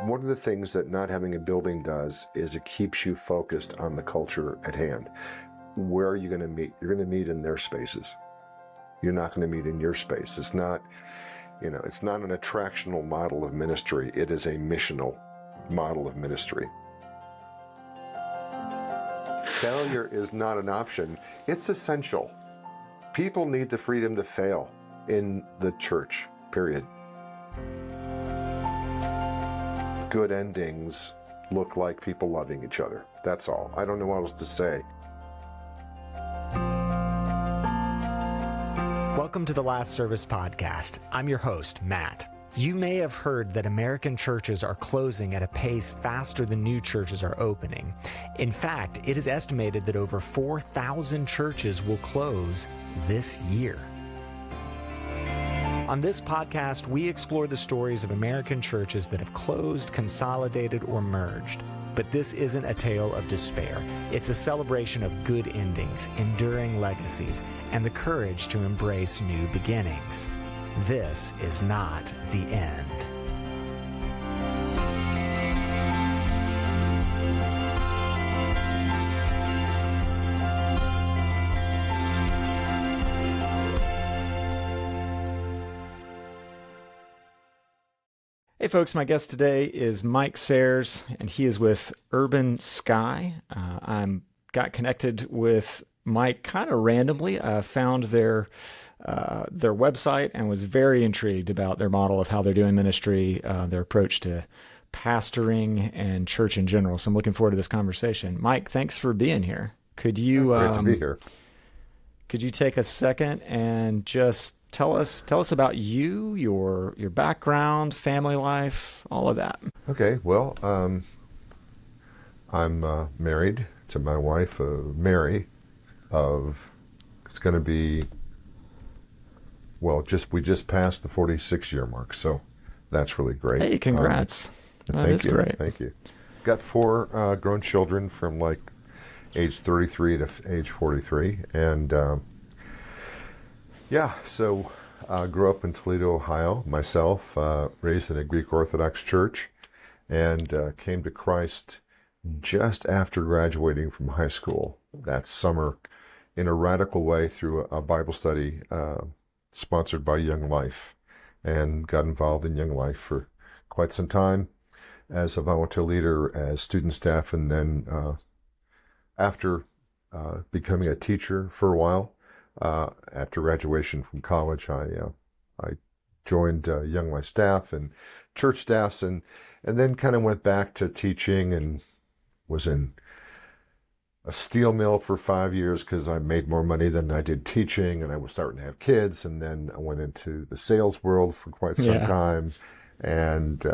One of the things that not having a building does is it keeps you focused on the culture at hand. Where are you going to meet? You're going to meet in their spaces. You're not going to meet in your space. It's not, it's not an attractional model of ministry. It is a missional model of ministry. Failure is not an option. It's essential. People need the freedom to fail in the church, period. Good endings look like people loving each other. That's all. I don't know what else to say. Welcome to the Last Service Podcast. I'm your host, Matt. You may have heard that American churches are closing at a pace faster than new churches are opening. In fact, it is estimated that over 4,000 churches will close this year. On this podcast, we explore the stories of American churches that have closed, consolidated, or merged. But this isn't a tale of despair. It's a celebration of good endings, enduring legacies, and the courage to embrace new beginnings. This is not the end. Hey folks, my guest today is Mike Sares, and he is with Urban Skye. I'm got connected with Mike kind of randomly. I found their website and was very intrigued about their model of how they're doing ministry, their approach to pastoring and church in general. So I'm looking forward to this conversation. Mike, thanks for being here. Could you Great to be here. Could you take a second and just tell us about you, your background, family life, all of that? Okay, well, I'm married to my wife, Mary, it's going to be, we just passed the 46-year mark, so that's really great. Hey, congrats. That is great. Thank you. Got 4 grown children from like age 33 to age 43, and so I grew up in Toledo, Ohio, myself, raised in a Greek Orthodox church, and came to Christ just after graduating from high school that summer in a radical way through a Bible study sponsored by Young Life, and got involved in Young Life for quite some time as a volunteer leader, as student staff, and then after becoming a teacher for a while, after graduation from college, I joined Young Life staff and church staffs, and then kind of went back to teaching and was in a steel mill for 5 years because I made more money than I did teaching, and I was starting to have kids, and then I went into the sales world for quite some time, and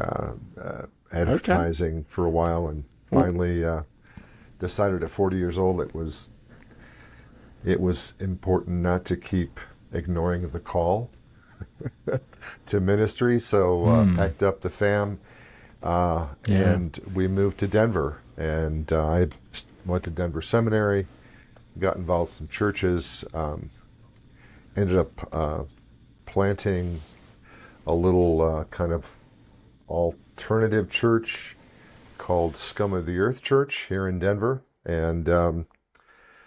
advertising for a while, and finally decided at 40 years old it was important not to keep ignoring the call to ministry, so packed up the fam, and we moved to Denver, and I went to Denver Seminary, got involved in some churches, ended up planting a little kind of alternative church called Scum of the Earth Church here in Denver, and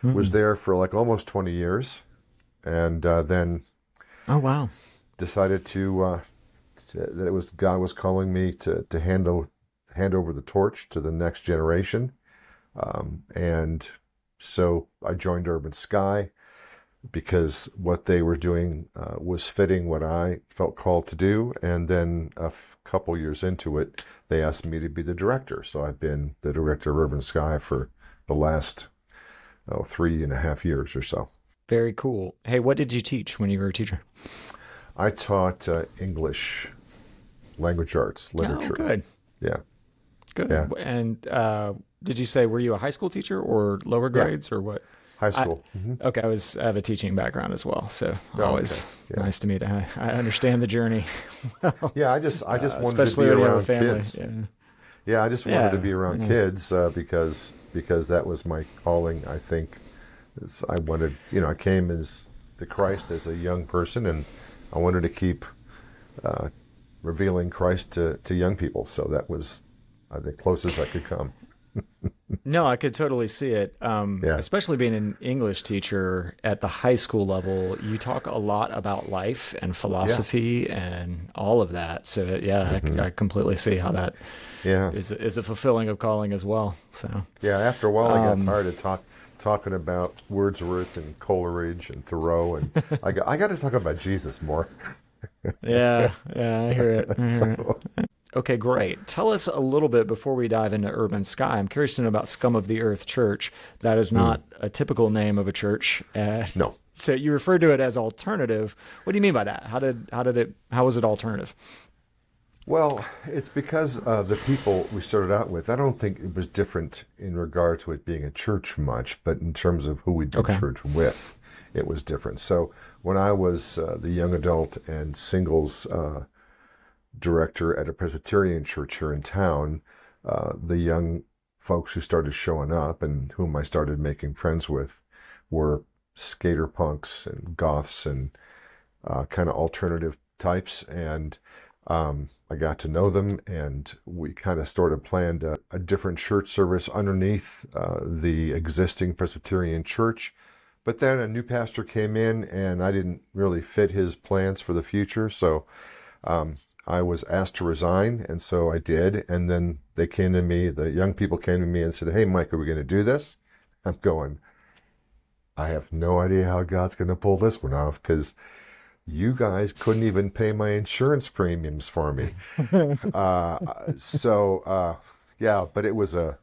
was there for like almost 20 years, and then decided that it was God was calling me to hand over the torch to the next generation. And so I joined Urban Skye because what they were doing was fitting what I felt called to do. And then a couple years into it, they asked me to be the director. So I've been the director of Urban Skye for the last 3.5 years or so. Very cool. Hey, what did you teach when you were a teacher? I taught English, language arts, literature. Oh, good. Yeah. Good. Yeah. And did you say, were you a high school teacher or lower grades or what? High school. Okay, I have a teaching background as well, so always nice to meet. I understand the journey. Well, I just wanted especially to be when you have around a family. kids. I just wanted to be around kids because that was my calling. I think I wanted, I came to Christ as a young person, and I wanted to keep revealing Christ to young people. So that was the closest I could come. No, I could totally see it. Yeah. Especially being an English teacher at the high school level, you talk a lot about life and Yeah. philosophy and all of that. So yeah, Hmm. I completely see how that Yeah. is a fulfilling of calling as well. So, Yeah. After a while, I got um, tired of talking about Wordsworth and Coleridge and Thoreau, and I got to talk about Jesus more. yeah, yeah, I hear it. I hear it. So, Okay, great. Tell us a little bit before we dive into Urban Skye. I'm curious to know about Scum of the Earth Church. That is mm, not a typical name of a church. no. So you referred to it as alternative. What do you mean by that? How was it alternative? Well, it's because the people we started out with, I don't think it was different in regard to it being a church much, but in terms of who we did Okay. church with, it was different. So when I was the young adult and singles director at a Presbyterian church here in town, the young folks who started showing up and whom I started making friends with were skater punks and goths and kind of alternative types. And I got to know them, and we kind of sort of planned a different church service underneath the existing Presbyterian church. But then a new pastor came in, and I didn't really fit his plans for the future. So um, I was asked to resign, and so I did. And then they came to me, the young people came to me and said, "Hey, Mike, are we going to do this?" I'm going, I have no idea how God's going to pull this one off because you guys couldn't even pay my insurance premiums for me. Uh, yeah, but it was a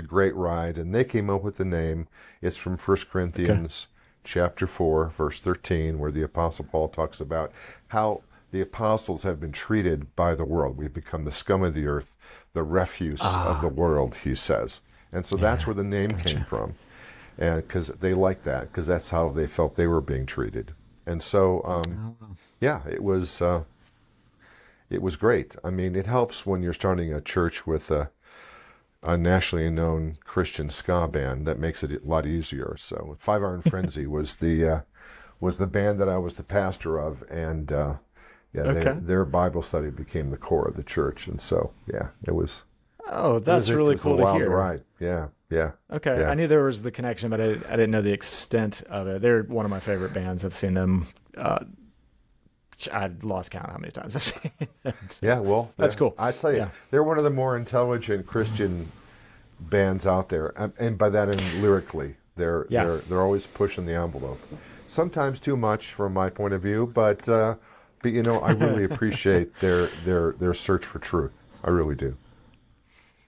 great ride, and they came up with the name. It's from First Okay. Corinthians chapter 4, verse 13, where the Apostle Paul talks about how the apostles have been treated by the world. We've become the scum of the earth, the refuse of the Ah, world, he says. And so that's yeah. where the name came Gotcha. from. And because they liked that, because that's how they felt they were being treated. And so, Oh, wow. yeah, it was great. I mean, it helps when you're starting a church with a nationally known Christian ska band. That makes it a lot easier. So, Five Iron Frenzy was the band that I was the pastor of, and yeah, Okay. their Bible study became the core of the church. And so, yeah, Oh, it that's really was a cool to wild hear. ride. Yeah, yeah, Okay, I yeah, knew there was the connection, but I didn't know the extent of it. They're one of my favorite bands. I've seen them. Uh, I lost count how many times I've seen them. yeah. So Well, that's yeah, cool. I tell you, Yeah, they're one of the more intelligent Christian bands out there, and by that I mean lyrically, yeah, they're always pushing the envelope. Sometimes too much from my point of view, but you know, I really appreciate their search for truth. I really do.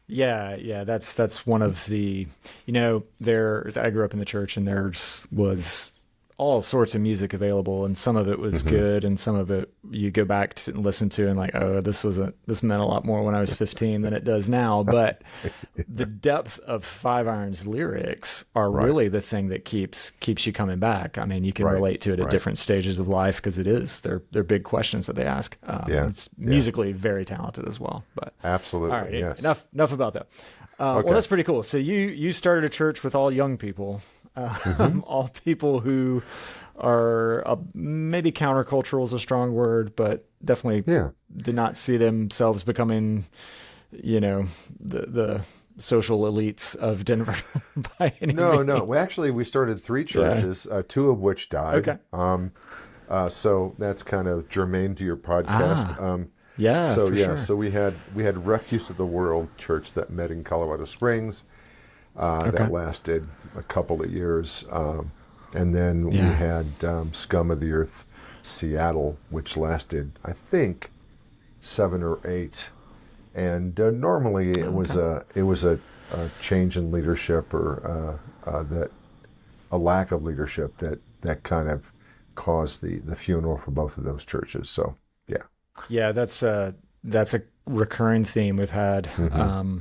yeah, yeah. That's one of the, there's. I grew up in the church, and there's was all sorts of music available, and some of it was Hmm. good, and some of it you go back to and listen to, and like, oh, this meant a lot more when I was 15 than it does now. But the depth of Five Iron's lyrics are Right, really the thing that keeps you coming back. I mean, you can right, relate to it at right. different stages of life because they're big questions that they ask. Yeah, It's yeah, musically very talented as well. But all right, absolutely. anyway, Yes. enough about that. Well, Okay. that's pretty cool. So you started a church with all young people, Hmm. all people who are maybe countercultural is a strong word, but definitely Yeah. did not see themselves becoming, you know, the social elites of Denver by any No, no. Well, means. actually, we started three Yeah. churches, two of which died. Okay. So that's kind of germane to your podcast. Ah, yeah, So for yeah, sure. so we had Refuse of the World Church that met in Colorado Springs. That Okay. lasted a couple of years, and then we Yeah. had Scum of the Earth Seattle, which lasted I think 7 or 8. And normally Okay. it was a change in leadership or that a lack of leadership that kind of caused the funeral for both of those churches. So yeah. Yeah, that's a recurring theme we've had. Hmm.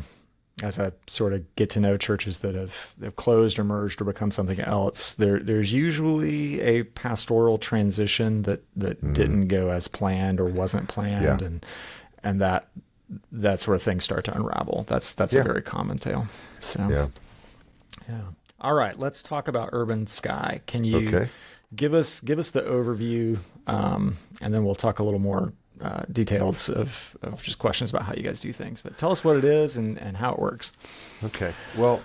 As I sort of get to know churches that have closed or merged or become something else, there's usually a pastoral transition that Hmm. didn't go as planned or wasn't Yeah. planned, and that's where things start to unravel. That's a Yeah. very common tale. So Yeah. yeah. All right, let's talk about Urban Skye. Can you Okay. give us the overview, and then we'll talk a little more details of just questions about how you guys do things. But tell us what it is and how it works. Okay. Well,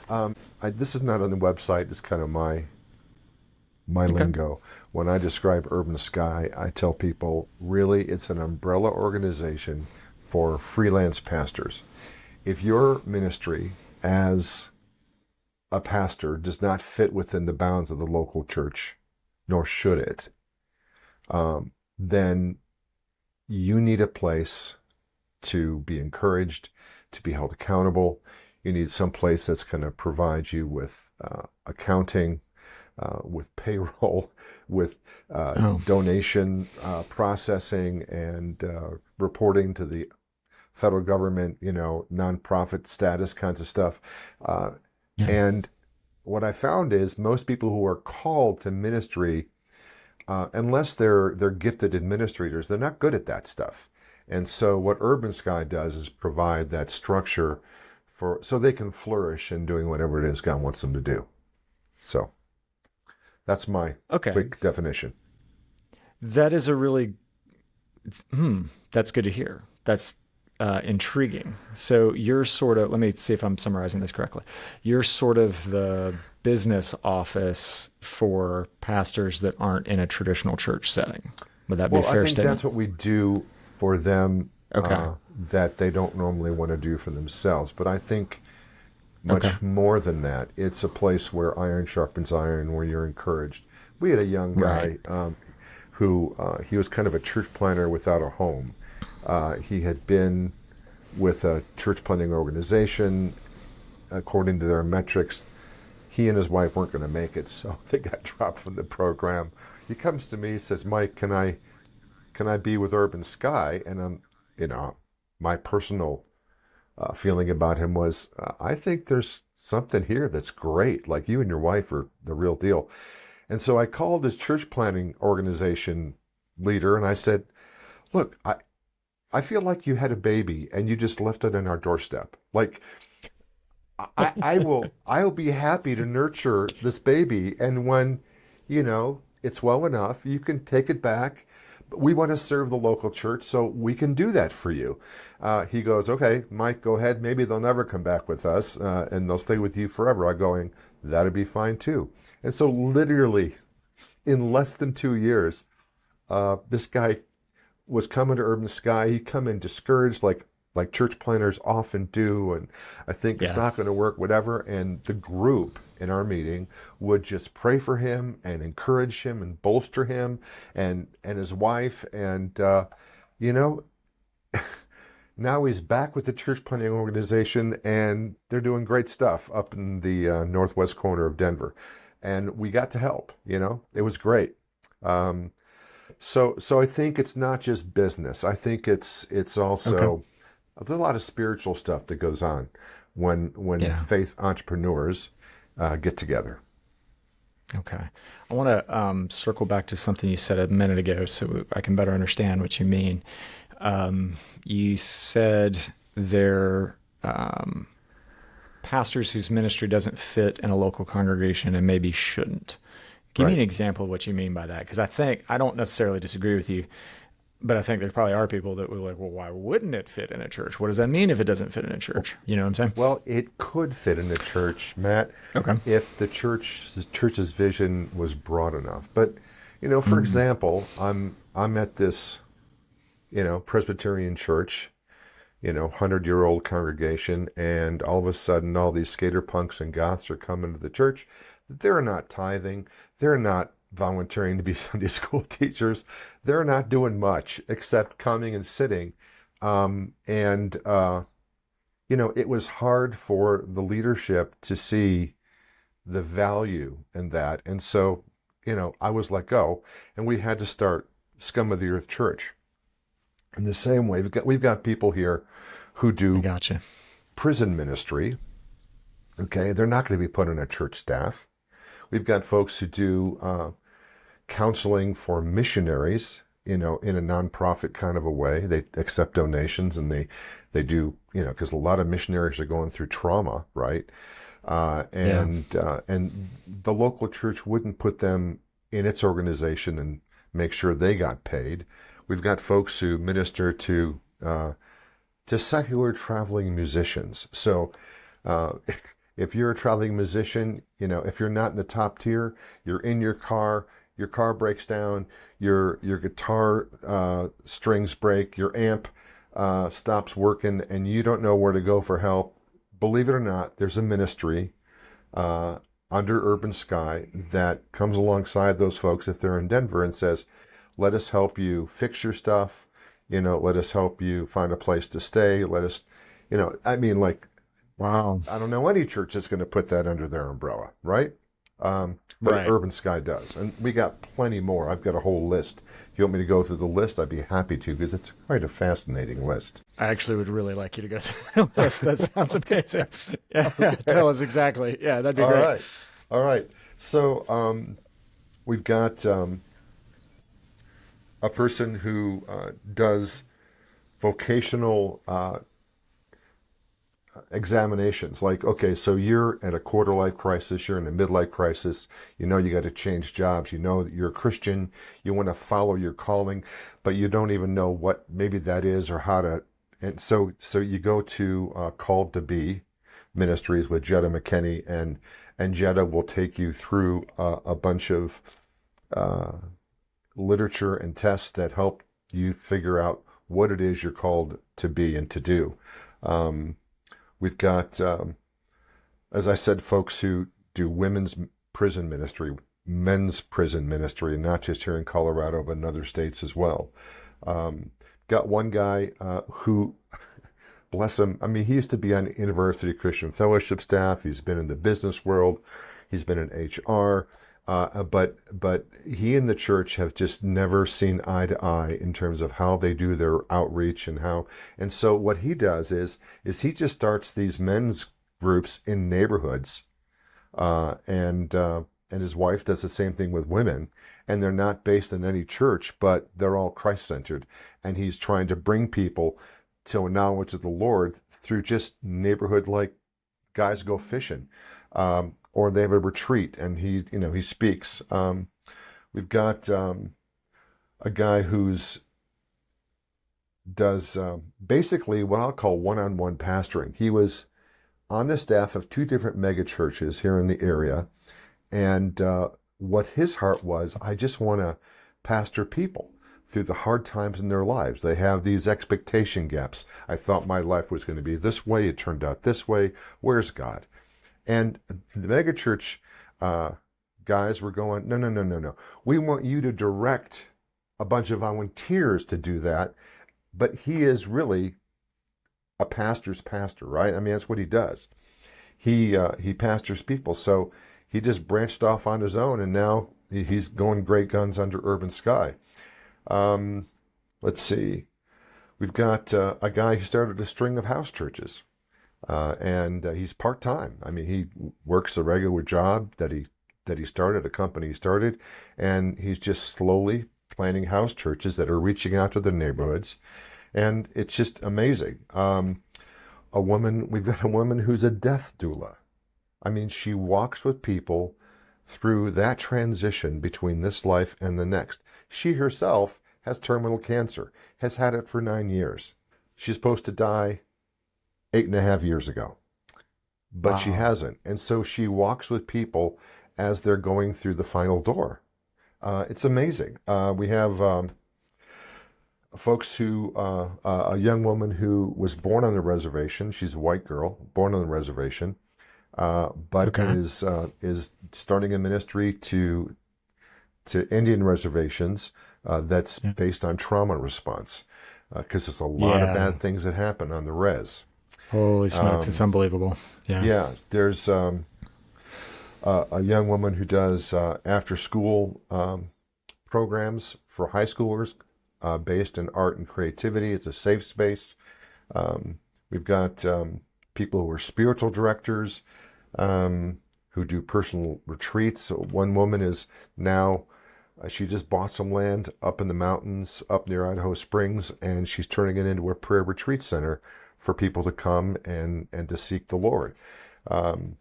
this is not on the website. It's kind of my Okay. lingo. When I describe Urban Skye, I tell people really it's an umbrella organization for freelance pastors. If your ministry as a pastor does not fit within the bounds of the local church, nor should it, then you need a place to be encouraged, to be held accountable. You need some place that's going to provide you with accounting, with payroll, with Oh, donation processing, and reporting to the federal government, nonprofit status kinds of stuff. Uh, yeah. and what I found is most people who are called to ministry, unless they're gifted administrators, they're not good at that stuff. And so what Urban Skye does is provide that structure for so they can flourish in doing whatever it is God wants them to do. So that's my Okay. quick definition. That is a really, that's good to hear. That's intriguing. So you're sort of, let me see if I'm summarizing this correctly. You're sort of the business office for pastors that aren't in a traditional church setting. Would that be a Well, I fair think statement? that's what we do for them Okay. that they don't normally want to do for themselves. But I think Okay. much more than that. It's a place where iron sharpens iron, where you're encouraged. We had a young Right. guy who he was kind of a church planter without a home. He had been with a church planting organization. According to their metrics, he and his wife weren't going to make it, so they got dropped from the program. He comes to me, says, "Mike, can I be with Urban Skye?" And you know, my personal feeling about him was, I think there's something here that's great. Like you and your wife are the real deal. And so I called his church planting organization leader and I said, "Look, I feel like you had a baby and you just left it on our doorstep. Like I'll be happy to nurture this baby, and when it's well enough, you can take it back. But we want to serve the local church, so we can do that for you." He goes, "Okay, Mike, go ahead. Maybe they'll never come back with us, and they'll stay with you forever." I'm going, "That'd be fine too." And so, literally, in less than 2 years, this guy was coming to Urban Skye. He'd come in discouraged, like church planners often do, and I think it's Yeah. not going to work, whatever. And the group in our meeting would just pray for him and encourage him and bolster him and his wife, and you know, now he's back with the church planting organization, and they're doing great stuff up in the northwest corner of Denver, and we got to help. It was great. Um, so I think it's not just business. I think it's Okay. also there's a lot of spiritual stuff that goes on when Yeah. faith entrepreneurs get together. Okay. I want to circle back to something you said a minute ago so I can better understand what you mean. You said they're pastors whose ministry doesn't fit in a local congregation and maybe shouldn't. Give me Right. an example of what you mean by that, because I don't necessarily disagree with you, but I think there probably are people that would like, well, why wouldn't it fit in a church? What does that mean if it doesn't fit in a church? You know what I'm saying? Well, it could fit in the church, Matt, Okay. if the church's vision was broad enough. But for Mm, example, I'm at this Presbyterian church, 100-year-old congregation, and all of a sudden, all these skater punks and goths are coming to the church. They're not tithing. They're not volunteering to be Sunday school teachers. They're not doing much except coming and sitting. And it was hard for the leadership to see the value in that. And so, I was let go, and we had to start Scum of the Earth Church. In the same way, we've got people here who I do gotcha. prison ministry. Okay, they're not going to be put on a church staff. We've got folks who do counseling for missionaries, in a nonprofit kind of a way. They accept donations and they do, because a lot of missionaries are going through trauma, right? Yeah. And the local church wouldn't put them in its organization and make sure they got paid. we've got folks who minister to secular traveling musicians. So uh, if you're a traveling musician, if you're not in the top tier, you're in your car breaks down, your guitar strings break, your amp stops working, and you don't know where to go for help. Believe it or not, there's a ministry uh, under Urban Skye that comes alongside those folks if they're in Denver and says, let us help you fix your stuff. Let us help you find a place to stay. Let us, I mean, like, Wow. I don't know any church that's going to put that under their umbrella, right? But Right. Urban Skye does. And we got plenty more. I've got a whole list. If you want me to go through the list, I'd be happy to because it's quite a fascinating list. I actually would really like you to go through the list. That sounds amazing. Yeah, yeah, tell us exactly. Yeah, that'd be All great. right. All right. So we've got a person who does vocational examinations. Like, okay, so you're at a quarter life crisis, you're in a midlife crisis, you got to change jobs, that you're a Christian, you want to follow your calling, but you don't even know what maybe that is or how to. And so you go to Called to Be Ministries with Jetta McKinney, and Jetta will take you through a bunch of uh, literature and tests that help you figure out what it is you're called to be and to do. Um, we've got, as I said, folks who do women's prison ministry, men's prison ministry, and not just here in Colorado, but in other states as well. Um, got one guy who, bless him, I mean, he used to be on University Christian Fellowship staff. He's been in the business world. He's been in HR. But he and the church have just never seen eye to eye in terms of how they do their outreach and so what he does is he just starts these men's groups in neighborhoods, and his wife does the same thing with women, and they're not based in any church, but they're all Christ centered, and he's trying to bring people to a knowledge of the Lord through just neighborhood, like guys go fishing. Or they have a retreat, and he speaks. We've got a guy who's does basically what I'll call one-on-one pastoring. He was on the staff of two different mega churches here in the area, and what his heart was, I just want to pastor people through the hard times in their lives. They have these expectation gaps. I thought my life was going to be this way. It turned out this way. Where's God? And the megachurch guys were going, no, no, no, no, no. We want you to direct a bunch of volunteers to do that. But he is really a pastor's pastor, right? I mean, that's what he does. He pastors people. So he just branched off on his own, and now he's going great guns under Urban Skye. Um, let's see. We've got a guy who started a string of house churches. And he's part time. I mean, he works a regular job that he started, a company he started, and he's just slowly planting house churches that are reaching out to the neighborhoods, and it's just amazing. We've got a woman who's a death doula. I mean, she walks with people through that transition between this life and the next. She herself has terminal cancer, has had it for 9 years. She's supposed to die 8.5 years ago, but she Wow. hasn't. And so she walks with people as they're going through the final door. It's amazing. We have folks a young woman who was born on the reservation. She's a white girl, born on the reservation, but Okay. is starting a ministry to Indian reservations that's Yeah. based on trauma response, because there's a lot of Yeah. bad things that happen on the res. Holy smokes, it's Um, unbelievable. Yeah. yeah, there's a young woman who does after school programs for high schoolers based in art and creativity. It's a safe space. We've got people who are spiritual directors who do personal retreats. So one woman is now, she just bought some land up in the mountains up near Idaho Springs, and she's turning it into a prayer retreat center for people to come and to seek the Lord. Um,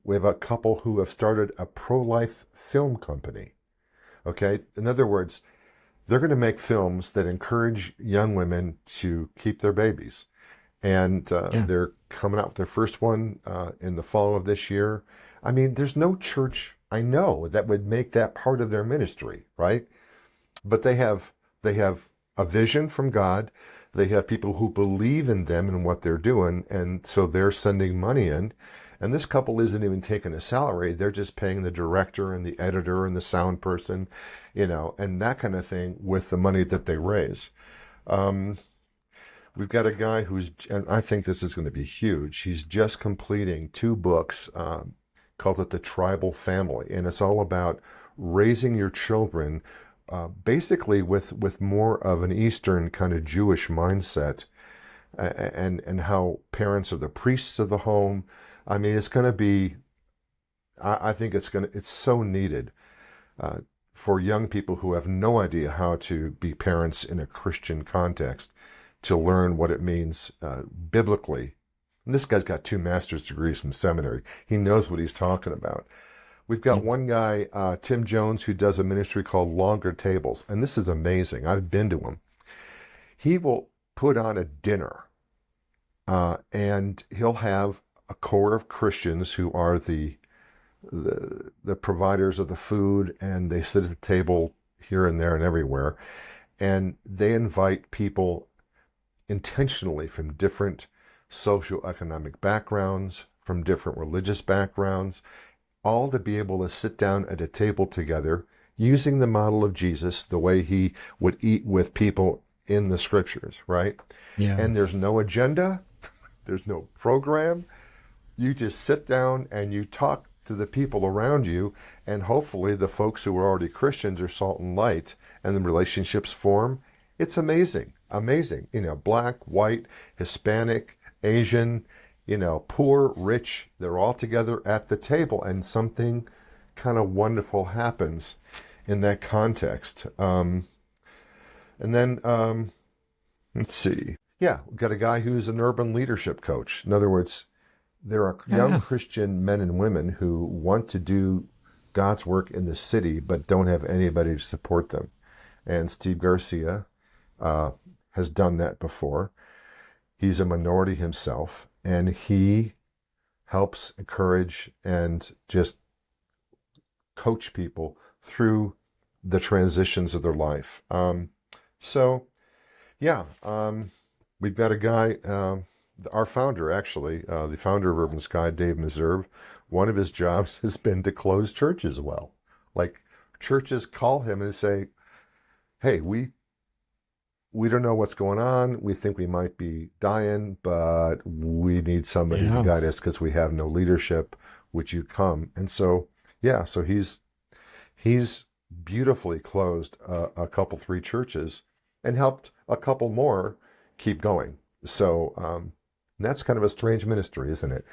we have a couple who have started a pro-life film company. Okay, in other words, they're going to make films that encourage young women to keep their babies. And Yeah. they're coming out with their first one in the fall of this year. I mean, there's no church I know that would make that part of their ministry, right? But they have a vision from God. They have people who believe in them and what they're doing, and so they're sending money in. And this couple isn't even taking a salary; they're just paying the director and the editor and the sound person, and that kind of thing with the money that they raise. Um, we've got a guy and I think this is going to be huge. He's just completing two books, called it The Tribal Family, and it's all about raising your children basically with more of an Eastern kind of Jewish mindset, and how parents are the priests of the home. I mean, it's going to be. I think it's so needed uh, for young people who have no idea how to be parents in a Christian context to learn what it means biblically. And this guy's got two master's degrees from seminary. He knows what he's talking about. We've got one guy, Tim Jones, who does a ministry called Longer Tables. And this is amazing. I've been to him. He will put on a dinner, and he'll have a core of Christians who are the providers of the food, and they sit at the table here and there and everywhere. And they invite people intentionally from different socioeconomic backgrounds, from different religious backgrounds, all to be able to sit down at a table together using the model of Jesus, the way he would eat with people in the scriptures, right? Yeah. And there's no agenda, there's no program. You just sit down and you talk to the people around you, and hopefully the folks who are already Christians are salt and light, and the relationships form. It's amazing, amazing. Black, white, Hispanic, Asian, poor, rich, they're all together at the table, and something kind of wonderful happens in that context. And then, let's see. Yeah, we've got a guy who's an urban leadership coach. In other words, there are young Christian men and women who want to do God's work in the city, but don't have anybody to support them. And Steve Garcia has done that before. He's a minority himself, and he helps encourage and just coach people through the transitions of their life. So, yeah, we've got a guy, our founder, actually, the founder of Urban Skye, Dave Meserve. One of his jobs has been to close churches. Well, like, churches call him and say, hey, we don't know what's going on. We think we might be dying, but we need somebody to guide us because we have no leadership. Would you come? And so, yeah, so he's beautifully closed a couple, three churches, and helped a couple more keep going. So that's kind of a strange ministry, isn't it?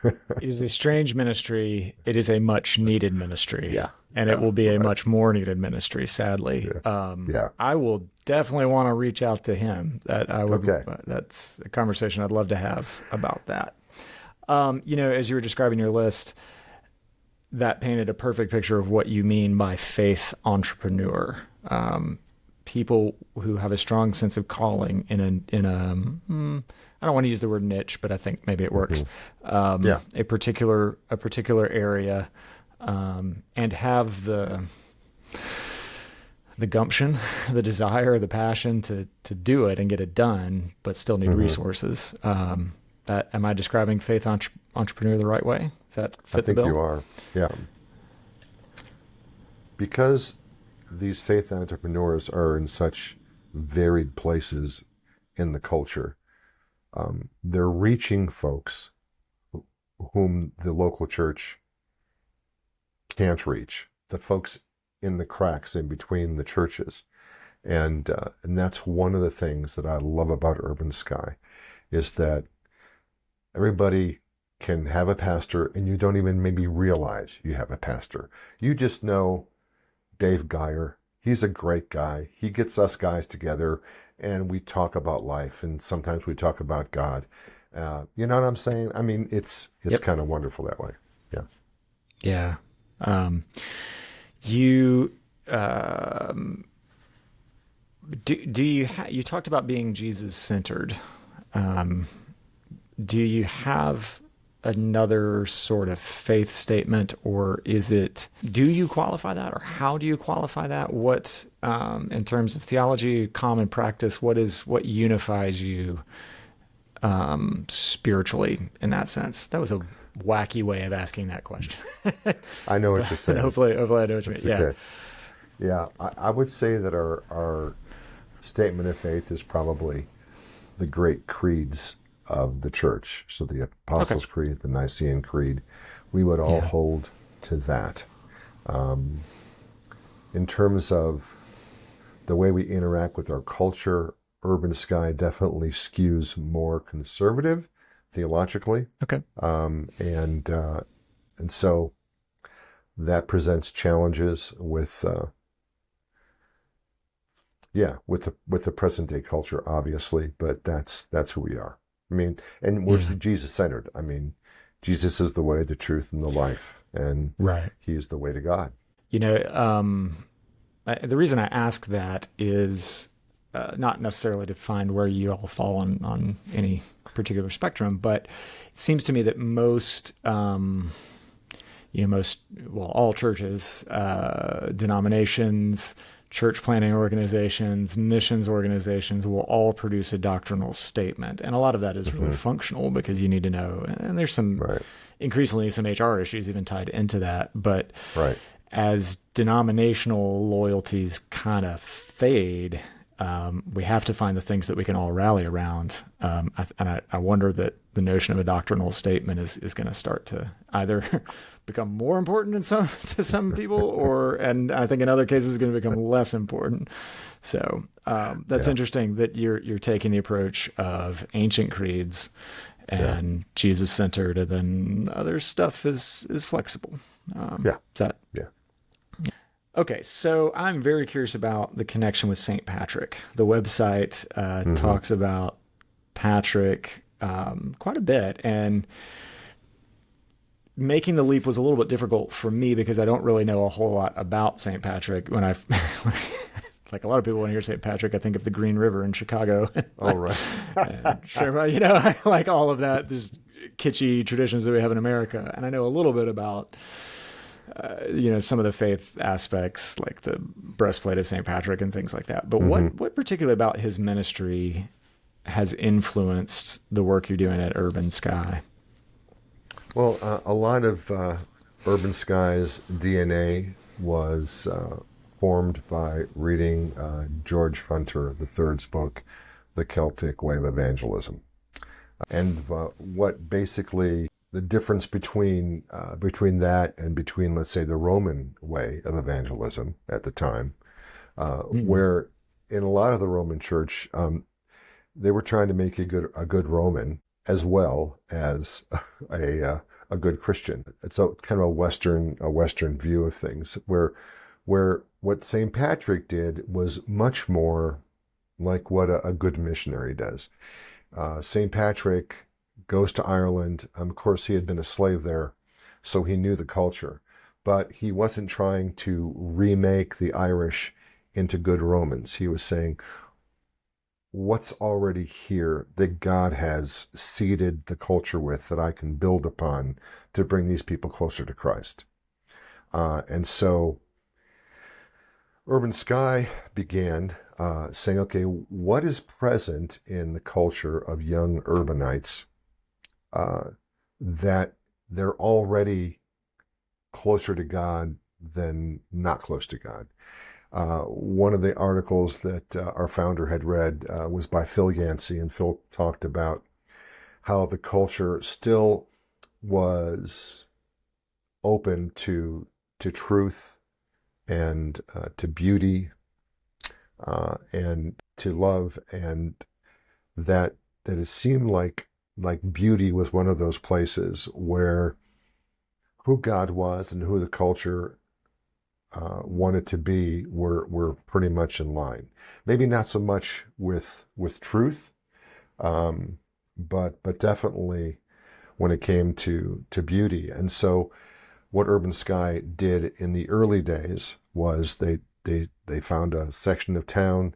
It is a strange ministry. It is a much needed ministry. Yeah. And it will be a much more needed ministry, sadly. Yeah. I will definitely want to reach out to him. Okay. That's a conversation I'd love to have about that. As you were describing your list, that painted a perfect picture of what you mean by faith entrepreneur. People who have a strong sense of calling in a I don't want to use the word niche, but I think maybe it works. A particular area, and have the gumption, the desire, the passion to do it and get it done, but still need resources. Am I describing faith entrepreneur the right way? Does that fit the bill? I think you are. Yeah. Because these faith entrepreneurs are in such varied places in the culture, they're reaching folks whom the local church can't reach, the folks in the cracks in between the churches. And that's one of the things that I love about Urban Skye, is that everybody can have a pastor, and you don't even maybe realize you have a pastor. You just know Dave Geyer. He's a great guy. He gets us guys together, and we talk about life, and sometimes we talk about God. You know what I'm saying? I mean, it's kind of wonderful that way. Yeah. Yeah. You Do you you talked about being Jesus centered? Um, do you have another sort of faith statement, or is it? Do you qualify that, or how do you qualify that? What, in terms of theology, common practice, what unifies you spiritually in that sense? That was a wacky way of asking that question, I know what but you're saying. hopefully I know what you mean. That's Yeah. okay. Yeah, I would say that our statement of faith is probably the great creeds of the church. So the Okay. Apostles' Creed, the Nicene Creed, we would all Yeah. hold to that. In terms of the way we interact with our culture, Urban Skye definitely skews more conservative theologically, Okay. and so that presents challenges with yeah, with the present day culture, obviously, but that's who we are. I mean, and we're Yeah. Jesus centered. I mean, Jesus is the way, the truth, and the life, and Right. He is the way to God. You know, the reason I ask that is not necessarily to find where you all fall on any particular spectrum, but it seems to me that well, all churches, denominations, church planting organizations, missions organizations will all produce a doctrinal statement. And a lot of that is really Hmm. functional because you need to know, and there's some Right, increasingly some HR issues even tied into that. But right, as denominational loyalties kind of fade, we have to find the things that we can all rally around. I wonder that the notion of a doctrinal statement is going to start to either become more important in some to some people, or, and I think in other cases, is going to become less important. So that's yeah, interesting that you're taking the approach of ancient creeds yeah, and Jesus centered, and then other stuff is flexible. yeah, Is that yeah. okay? So I'm very curious about the connection with St. Patrick. The website Hmm. talks about Patrick quite a bit, and making the leap was a little bit difficult for me because I don't really know a whole lot about St. Patrick. When I like a lot of people when I hear St. Patrick, I think of the Green River in Chicago. All right. And sure, well, I like all of that. There's kitschy traditions that we have in America, and I know a little bit about some of the faith aspects, like the breastplate of St. Patrick and things like that. But Hmm. what particularly about his ministry has influenced the work you're doing at Urban Skye? Well, a lot of Urban Skye's DNA was formed by reading George Hunter III's book, The Celtic Way of Evangelism. And what basically the difference between that and between, let's say, the Roman way of evangelism at the time, Mm-hmm. where in a lot of the Roman Church, they were trying to make a good Roman as well as a good Christian. It's a kind of a Western view of things, where what St. Patrick did was much more like what a good missionary does. St. Patrick goes to Ireland. Of course, he had been a slave there, so he knew the culture. But he wasn't trying to remake the Irish into good Romans. He was saying, what's already here that God has seeded the culture with that I can build upon to bring these people closer to Christ? And so Urban Skye began saying, okay, what is present in the culture of young urbanites uh, that they're already closer to God than not close to God? One of the articles that our founder had read was by Phil Yancey, and Phil talked about how the culture still was open to truth and to beauty and to love, and that it seemed like beauty was one of those places where who God was and who the culture wanted to be were pretty much in line. Maybe not so much with truth, um, but definitely when it came to beauty. And so, what Urban Skye did in the early days was they found a section of town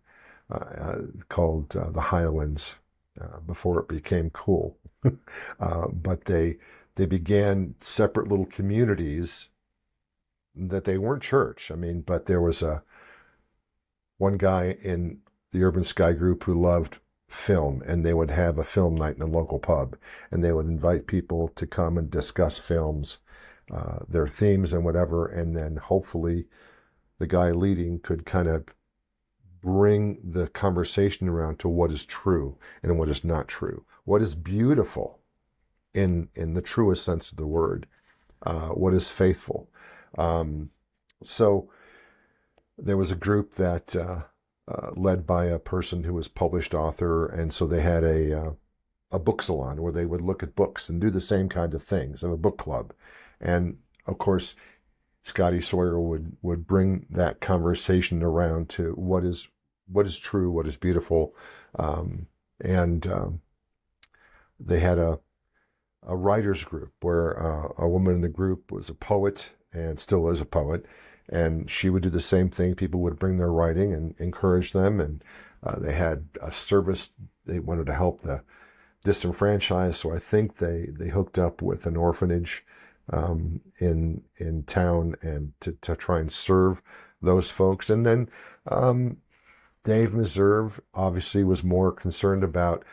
called the Highlands before it became cool. But they began separate little communities that they weren't church. I mean, but there was one guy in the Urban Skye group who loved film, and they would have a film night in a local pub, and they would invite people to come and discuss films, their themes and whatever, and then hopefully the guy leading could kind of bring the conversation around to what is true and what is not true, what is beautiful in the truest sense of the word, what is faithful. So there was a group that led by a person who was published author, and so they had a book salon where they would look at books and do the same kind of things, of a book club. And of course, Scotty Sawyer would bring that conversation around to what is true, what is beautiful, and they had a writers group where a woman in the group was a poet and still is a poet, and she would do the same thing. People would bring their writing and encourage them, and they had a service. They wanted to help the disenfranchised, so I think they hooked up with an orphanage in town and to try and serve those folks. And then Dave Meserve obviously was more concerned about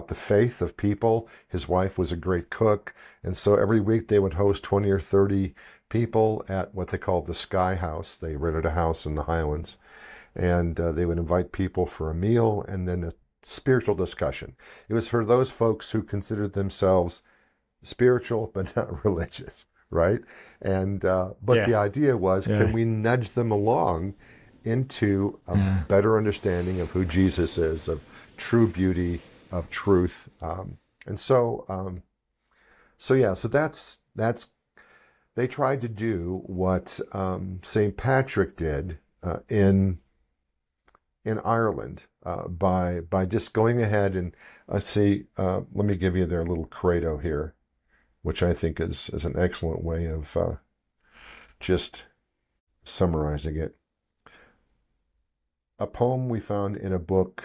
the faith of people. His wife was a great cook, and so every week they would host 20 or 30 people at what they called the Sky House. They rented a house in the Highlands, and they would invite people for a meal and then a spiritual discussion. It was for those folks who considered themselves spiritual but not religious, right? And but the idea was, can we nudge them along into a better understanding of who Jesus is, of true beauty, of truth, and so that's they tried to do what St. Patrick did in Ireland by just going ahead and let me give you their little credo here, which I think is an excellent way of just summarizing it. A poem we found in a book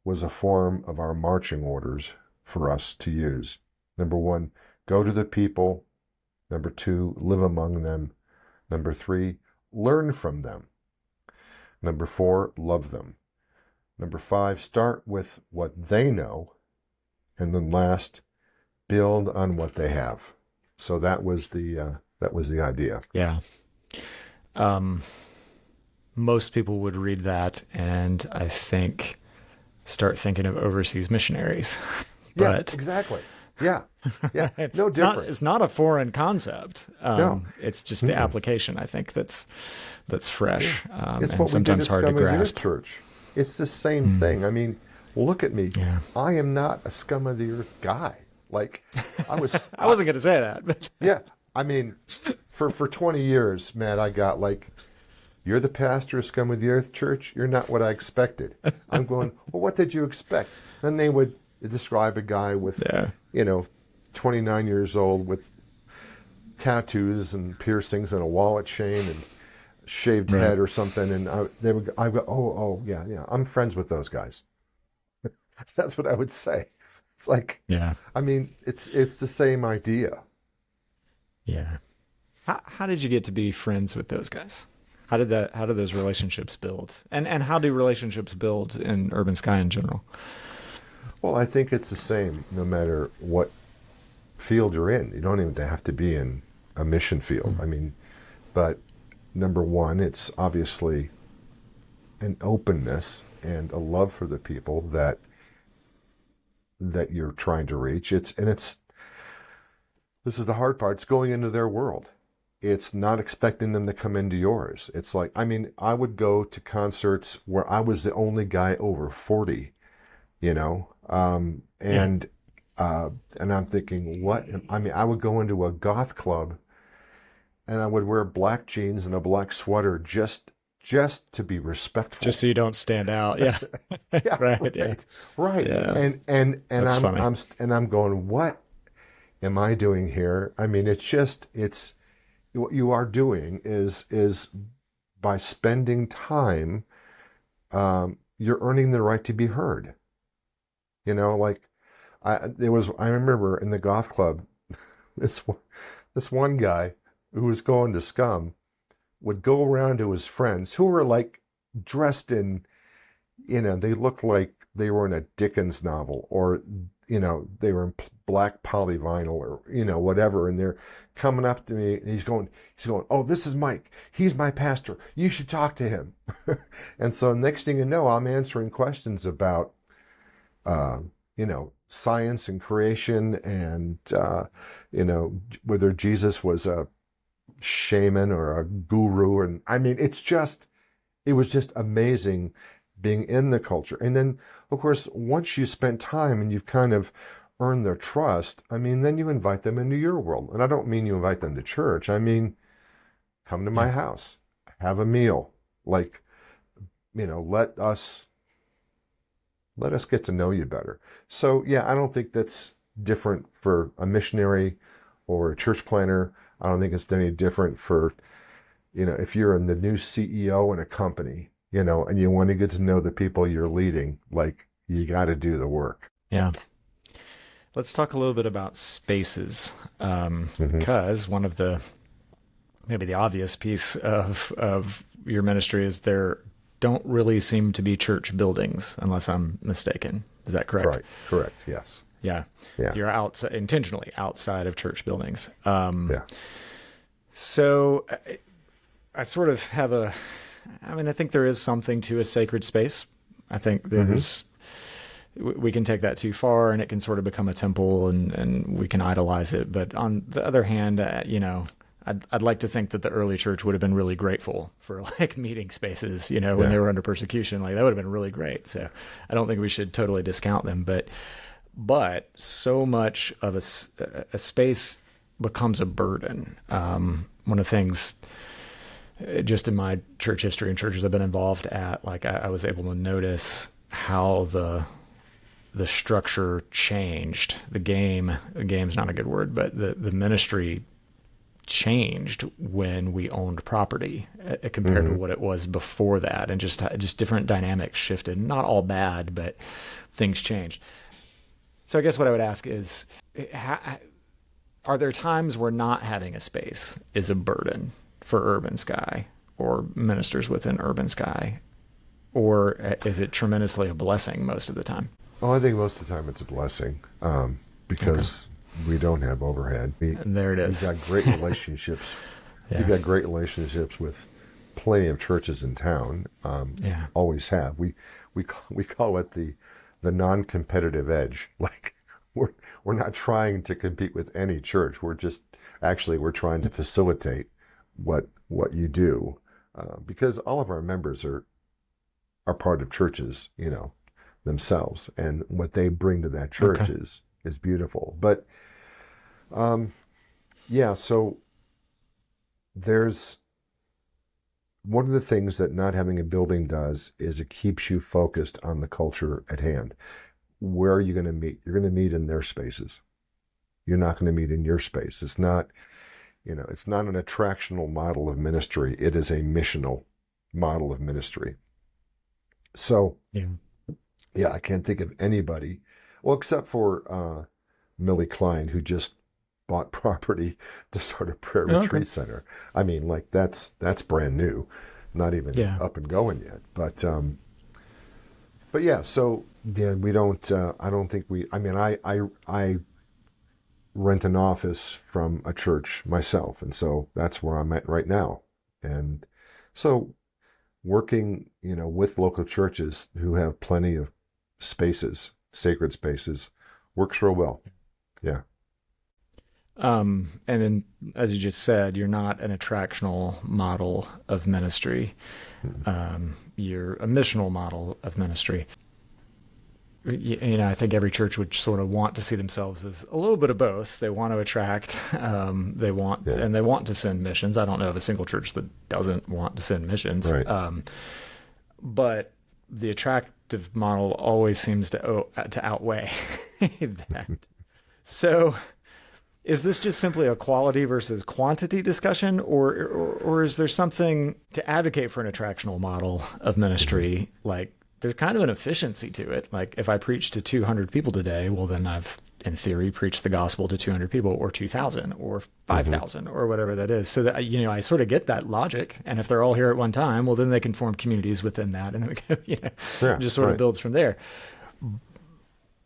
was a form of our marching orders for us to use. Number 1, go to the people. Number 2, live among them. Number 3, learn from them. Number 4, love them. Number 5, start with what they know. And then last, build on what they have. So that was the idea. Yeah. Most people would read that and I think start thinking of overseas missionaries. But yeah, exactly. Yeah. Yeah. No different. It's not a foreign concept. No. It's just the application, I think, that's fresh. It's and what sometimes we did at hard to Scum of the Earth grasp. Church. It's the same thing. I mean, look at me. Yeah. I am not a Scum of the Earth guy. Like, I was. I wasn't going to say that, but yeah. I mean, for 20 years, man, I got like, you're the pastor of Scum of the Earth Church? You're not what I expected. I'm going, well, what did you expect? Then they would describe a guy with, 29 years old with tattoos and piercings and a wallet chain and shaved head or something. And I would go, oh, yeah, I'm friends with those guys. That's what I would say. It's like, I mean, it's the same idea. Yeah. How did you get to be friends with those guys? How did those relationships build? And how do relationships build in Urban Skye in general? Well, I think it's the same no matter what field you're in. You don't even have to be in a mission field. I mean, but number 1, it's obviously an openness and a love for the people that you're trying to reach. This is the hard part. It's going into their world. It's not expecting them to come into yours. It's like, I mean, I would go to concerts where I was the only guy over 40, and I'm thinking, what? I mean, I would go into a goth club and I would wear black jeans and a black sweater just to be respectful. Just so you don't stand out. Yeah. Yeah, right. Yeah. And That's funny. I'm going, what am I doing here? I mean, it's what you are doing is by spending time you're earning the right to be heard. Like I remember in the golf club, this one, this one guy who was going to Scum would go around to his friends who were like dressed in, they looked like they were in a Dickens novel, or, they were in black polyvinyl, or, whatever. And they're coming up to me and he's going, "Oh, this is Mike. He's my pastor. You should talk to him." And so next thing you know, I'm answering questions about, uh, science and creation, and, whether Jesus was a shaman or a guru. And I mean, it was just amazing being in the culture. And then, of course, once you spend time and you've kind of earned their trust, I mean, then you invite them into your world. And I don't mean you invite them to church. I mean, come to my Yeah. house, have a meal, like, let us get to know you better. So, yeah, I don't think that's different for a missionary or a church planner. I don't think it's any different for, if you're the new CEO in a company, and you want to get to know the people you're leading, like, you got to do the work. Yeah. Let's talk a little bit about spaces, Hmm. because one of the maybe the obvious piece of your ministry is there don't really seem to be church buildings, unless I'm mistaken. Is that correct? Right. Correct. Yes. Yeah, Yeah. you're outside, intentionally outside of church buildings. Yeah. So I sort of have I mean, I think there is something to a sacred space. I think Hmm. we can take that too far and it can sort of become a temple, and we can idolize it. But on the other hand, I'd like to think that the early church would have been really grateful for like meeting spaces, when Yeah. they were under persecution. Like that would have been really great. So I don't think we should totally discount them. But so much of a space becomes a burden. One of the things, just in my church history and churches I've been involved at, like I was able to notice how the structure changed. The game's not a good word, but the ministry changed when we owned property, compared to Hmm. what it was before that, and just different dynamics shifted. Not all bad, but things changed. So I guess what I would ask is, are there times where not having a space is a burden for Urban Skye or ministers within Urban Skye, or is it tremendously a blessing most of the time? Well, I think most of the time it's a blessing, Okay, because we don't have overhead. and there it We've is. got great relationships. We've Yeah, got great relationships with plenty of churches in town. yeah, Always have. We call it the non-competitive edge. Like, we're not trying to compete with any church. We're trying to facilitate what you do, because all of our members are part of churches, themselves, and what they bring to that church okay, is beautiful. But, um, yeah, so there's one of the things that not having a building does is it keeps you focused on the culture at hand. Where are you going to meet? You're going to meet in their spaces. You're not going to meet in your space. It's not an attractional model of ministry. It is a missional model of ministry. So, yeah, yeah, I can't think of anybody, well, except for Millie Klein, who just bought property to start a prayer okay, retreat center. I mean, like, that's brand new, not even yeah, up and going yet. But yeah, so yeah, we don't. I don't think we. I mean, I rent an office from a church myself, and so that's where I'm at right now. And so working, with local churches who have plenty of spaces, sacred spaces, works real well. Yeah. and then, as you just said, you're not an attractional model of ministry. Mhm. You're a missional model of ministry. I think every church would sort of want to see themselves as a little bit of both. They want to attract, Yeah. they want to send missions. I don't know of a single church that doesn't want to send missions. Right. But the attractive model always seems to outweigh that. So Is this just simply a quality versus quantity discussion, or is there something to advocate for an attractional model of ministry? Like, there's kind of an efficiency to it. Like, if I preach to 200 people today, well, then I've, in theory, preached the gospel to 200 people, or 2,000, or 5,000, or whatever that is. So that, I sort of get that logic. And if they're all here at one time, well, then they can form communities within that, and then we can, just sort of builds from there.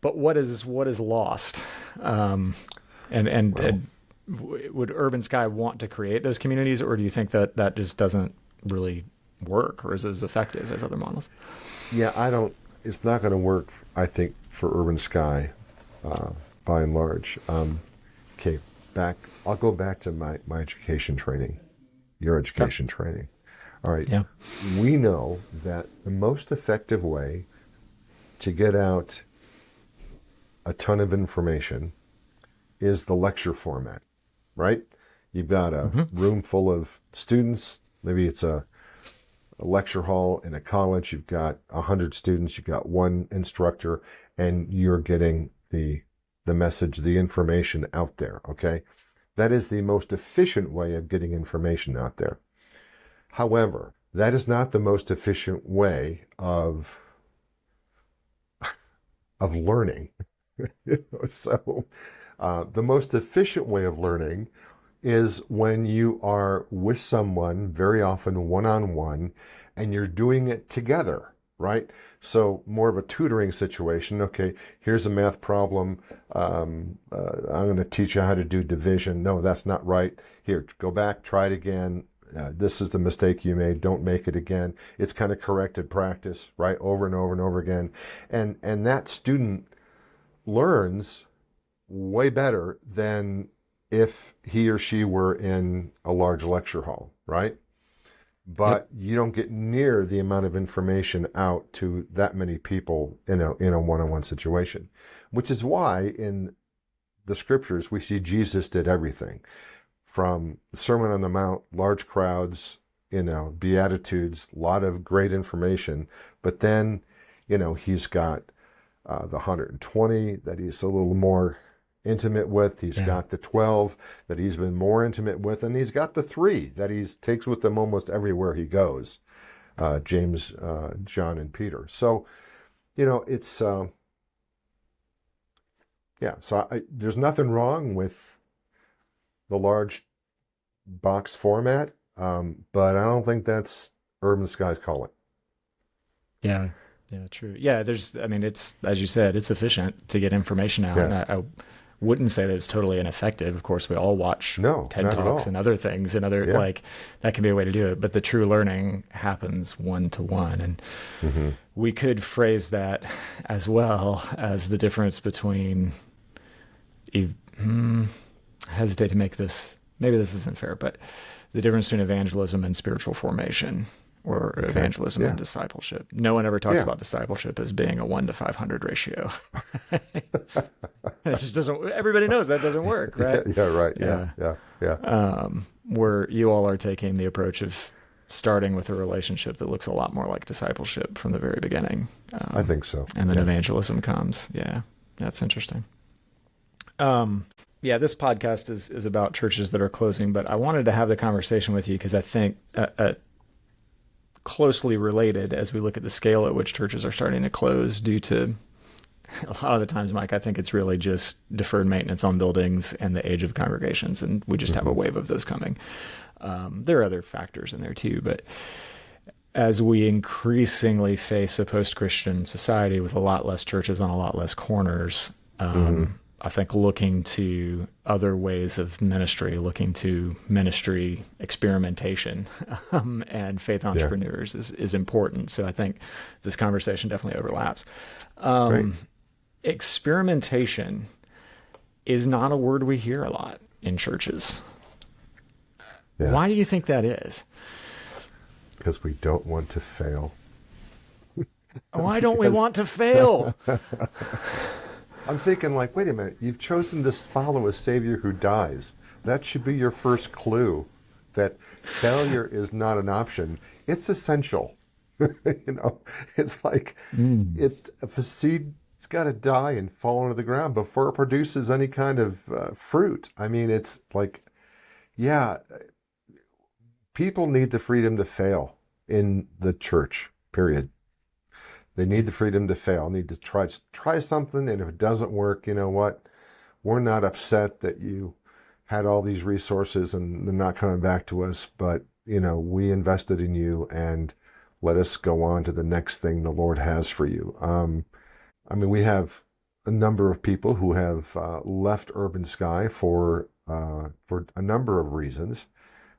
But what is lost? And would Urban Skye want to create those communities, or do you think that just doesn't really work, or is as effective as other models? Yeah, it's not going to work, I think, for Urban Skye, by and large. Okay, I'll go back to my education training, your education training. All right. Yeah. We know that the most effective way to get out a ton of information is the lecture format, right? You've got a room full of students. Maybe it's a lecture hall in a college. You've got 100 students. You've got one instructor, and you're getting the message, the information out there, okay? That is the most efficient way of getting information out there. However, that is not the most efficient way of learning. So the most efficient way of learning is when you are with someone, very often one-on-one, and you're doing it together, right? So more of a tutoring situation. Okay, here's a math problem. I'm going to teach you how to do division. No, that's not right. Here, go back, try it again. This is the mistake you made. Don't make it again. It's kind of corrected practice, right? Over and over and over again. And that student learns way better than if he or she were in a large lecture hall, right? But you don't get near the amount of information out to that many people in a one-on-one situation, which is why in the scriptures we see Jesus did everything from the Sermon on the Mount, large crowds, Beatitudes, a lot of great information, but then, he's got the 120 that he's a little more intimate with. He's got the 12 that he's been more intimate with, and he's got the 3 that he takes with him almost everywhere he goes, James, John, and Peter. So, it's, so there's nothing wrong with the large box format, but I don't think that's Urban Skye's calling. Yeah. Yeah, true. Yeah, it's, as you said, it's efficient to get information out. And I wouldn't say that it's totally ineffective. Of course, we all watch TED Talks and other things, and that can be a way to do it. But the true learning happens one-to-one. And we could phrase that as well as the difference between, I hesitate to make this, maybe this isn't fair, but the difference between evangelism and spiritual formation, or evangelism and discipleship. No one ever talks about discipleship as being a 1 to 500 ratio. It just doesn't. Everybody knows that doesn't work, right? Right. Yeah. Where you all are taking the approach of starting with a relationship that looks a lot more like discipleship from the very beginning. I think so. And then evangelism comes. Yeah, that's interesting. This podcast is about churches that are closing, but I wanted to have the conversation with you because I think closely related as we look at the scale at which churches are starting to close due to a lot of the times, Mike, I think it's really just deferred maintenance on buildings and the age of congregations, and we just have a wave of those coming. There are other factors in there too, but as we increasingly face a post-Christian society with a lot less churches on a lot less corners, I think looking to other ways of ministry, looking to ministry experimentation and faith entrepreneurs is important. So I think this conversation definitely overlaps. Experimentation is not a word we hear a lot in churches. Yeah. Why do you think that is? Because we don't want to fail. Why don't we want to fail? I'm thinking wait a minute, you've chosen to follow a Savior who dies. That should be your first clue that failure is not an option. It's essential. It's like if a seed it's got to die and fall into the ground before it produces any kind of fruit. I mean, it's like, yeah, people need the freedom to fail in the church, period. They need the freedom to fail, need to try something, and if it doesn't work, you know what? We're not upset that you had all these resources and they're not coming back to us, but we invested in you, and let us go on to the next thing the Lord has for you. I mean, we have a number of people who have left Urban Skye for a number of reasons,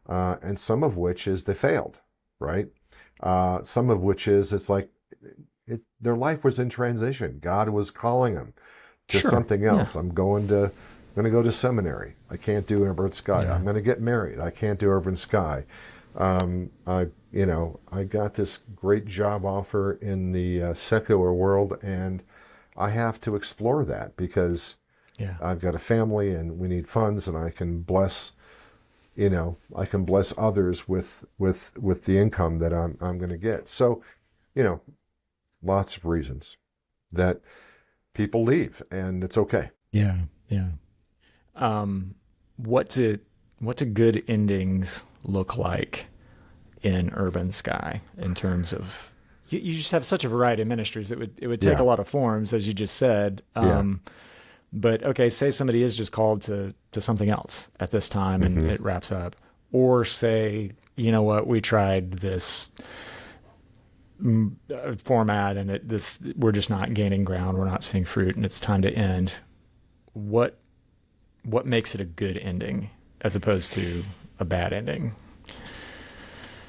and some of which is they failed, right? Some of which is it's like their life was in transition. God was calling them to Sure. something Yeah. else. I'm going to go to seminary. I can't do Urban Skye. Yeah. I'm going to get married. I can't do Urban Skye. I got this great job offer in the secular world, and I have to explore that because Yeah. I've got a family and we need funds, and I can bless others with the income that I'm going to get. So, you know, lots of reasons that people leave, and it's okay. Yeah. Yeah. Um, what do good endings look like in Urban Skye in terms of you just have such a variety of ministries that it would take a Yeah, lot of forms, as you just said. yeah, But okay, say somebody is just called to something else at this time and hmm it wraps up, or say, you know what, we tried this format and we're just not gaining ground, we're not seeing fruit, and it's time to end. What makes it a good ending as opposed to a bad ending?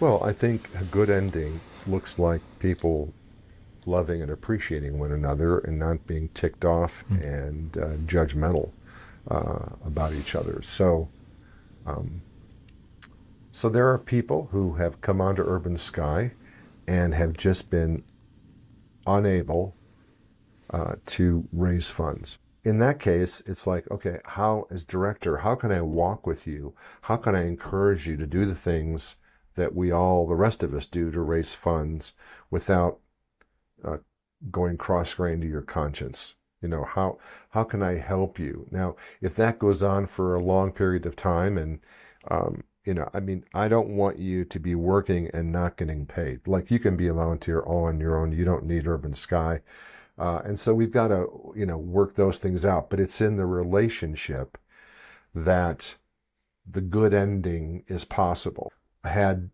Well, I think a good ending looks like people loving and appreciating one another and not being ticked off Mm. and judgmental about each other. Um, so there are people who have come onto Urban Skye and have just been unable to raise funds. In that case, it's like, okay, as director, how can I walk with you? How can I encourage you to do the things that the rest of us do to raise funds without uh, going cross-grained to your conscience? How can I help you? Now, if that goes on for a long period of time, and I mean, I don't want you to be working and not getting paid. Like, you can be a volunteer all on your own. You don't need Urban Skye. And so we've got to, work those things out. But it's in the relationship that the good ending is possible. I had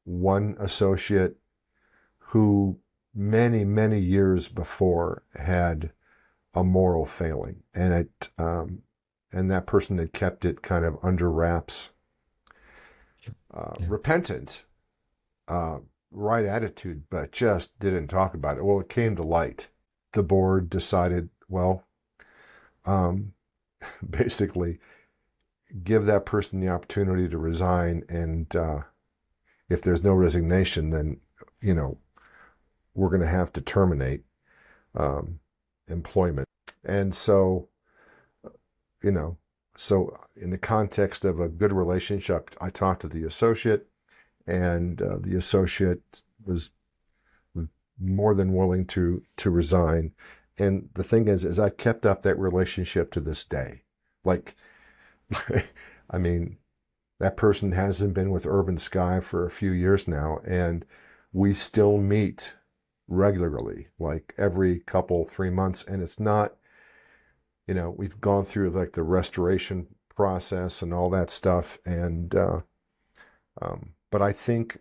one associate who many, many years before had a moral failing, and that person had kept it kind of under wraps, Yeah. repentant, uh, right attitude, but just didn't talk about it. Well, it came to light. The board decided, well, um, basically, give that person the opportunity to resign, and if there's no resignation, then you know we're going to have to terminate um, employment. And so, you know, so in the context of a good relationship, I talked to the associate, and the associate was more than willing to resign. And the thing is I kept up that relationship to this day. Like, I mean, that person hasn't been with Urban Skye for a few years now, and we still meet regularly, like every couple, 3 months. And it's not, we've gone through like the restoration process and all that stuff. And, but I think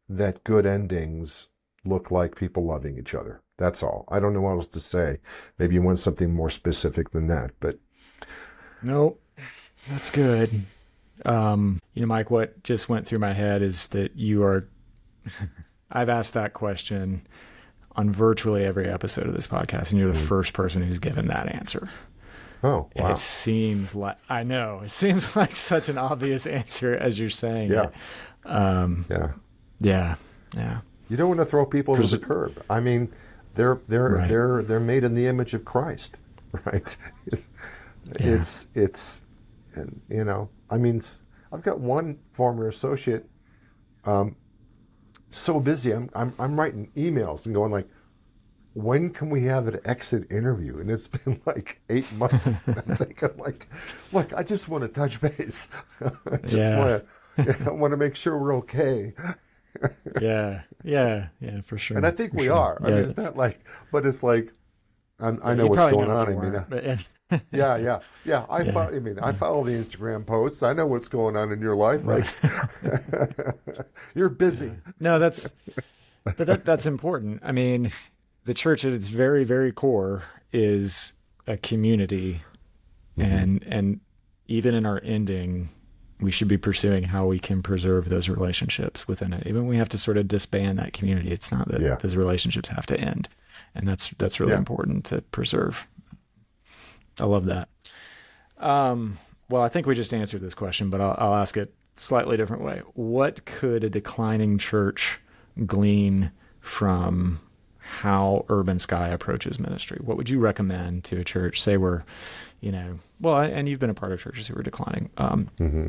that good endings look like people loving each other. That's all. I don't know what else to say. Maybe you want something more specific than that, but Nope, that's good. Mike, what just went through my head is that I've asked that question on virtually every episode of this podcast, and you're the mm, first person who's given that answer. oh, And it wow. seems like, I know, it seems like such an obvious answer as you're saying Yeah, it. Um, yeah. yeah, yeah, You don't want to throw people to the Pres- curb. I mean, they're they're right. they're they're made in the image of Christ, right? It's Yeah, it's and I mean, I've got one former associate, um, so busy. I'm writing emails and going like, when can we have an exit interview? And it's been like 8 months. And I'm thinking, like, look, I just want to touch base. I just Yeah. want to, I want to make sure we're okay. Yeah. Yeah. Yeah, for And I sure. think For we sure. are. I Yeah, mean, it's it's not like, but it's like, I yeah, know you what's probably going know if on. you I mean, weren't, but yeah, yeah, yeah. yeah. I mean, I Yeah. follow the Instagram posts. I know what's going on in your life. Right. Like, you're Yeah. busy. No, that's important. I mean, the church at its very, very core is a community, Hmm. and even in our ending, we should be pursuing how we can preserve those relationships within it. Even when we have to sort of disband that community, it's not that Yeah, those relationships have to end, and that's really yeah. important to preserve. I love that. Well, I think we just answered this question, but I'll ask it slightly different way. What could a declining church glean from how Urban Skye approaches ministry? What would you recommend to a church? Say we're, well, and you've been a part of churches who are declining. Hmm.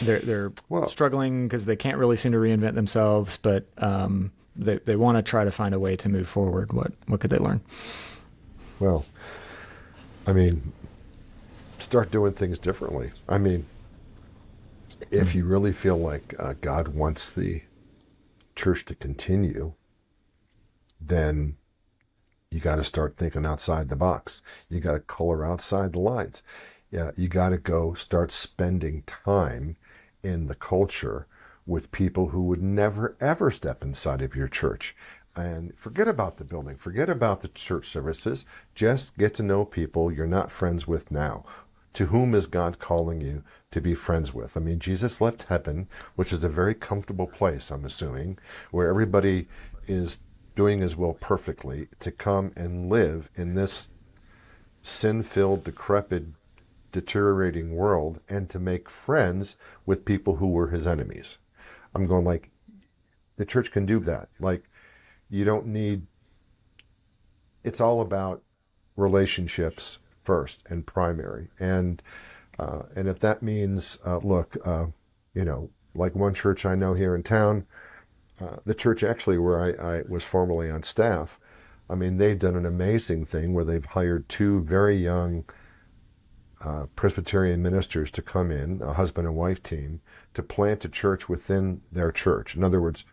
They're Well, struggling because they can't really seem to reinvent themselves, but they want to try to find a way to move forward. What could they learn? well. I mean, start doing things differently. I mean, if you really feel like God wants the church to continue, then you got to start thinking outside the box. You got to color outside the lines. Yeah, you got to go start spending time in the culture with people who would never ever step inside of your church. And forget about the building, forget about the church services. Just get to know people you're not friends with now. To whom is God calling you to be friends with? I mean, Jesus left heaven, which is a very comfortable place, I'm assuming, where everybody is doing his will perfectly, to come and live in this sin-filled, decrepit, deteriorating world, and to make friends with people who were his enemies. I'm going like, the church can do that. Like, you don't need, it's all about relationships first and primary. And if that means, look, like one church I know here in town, the church actually where I was formerly on staff, I mean, they've done an amazing thing where they've hired two very young Presbyterian ministers to come in, a husband and wife team, to plant a church within their church. In other words,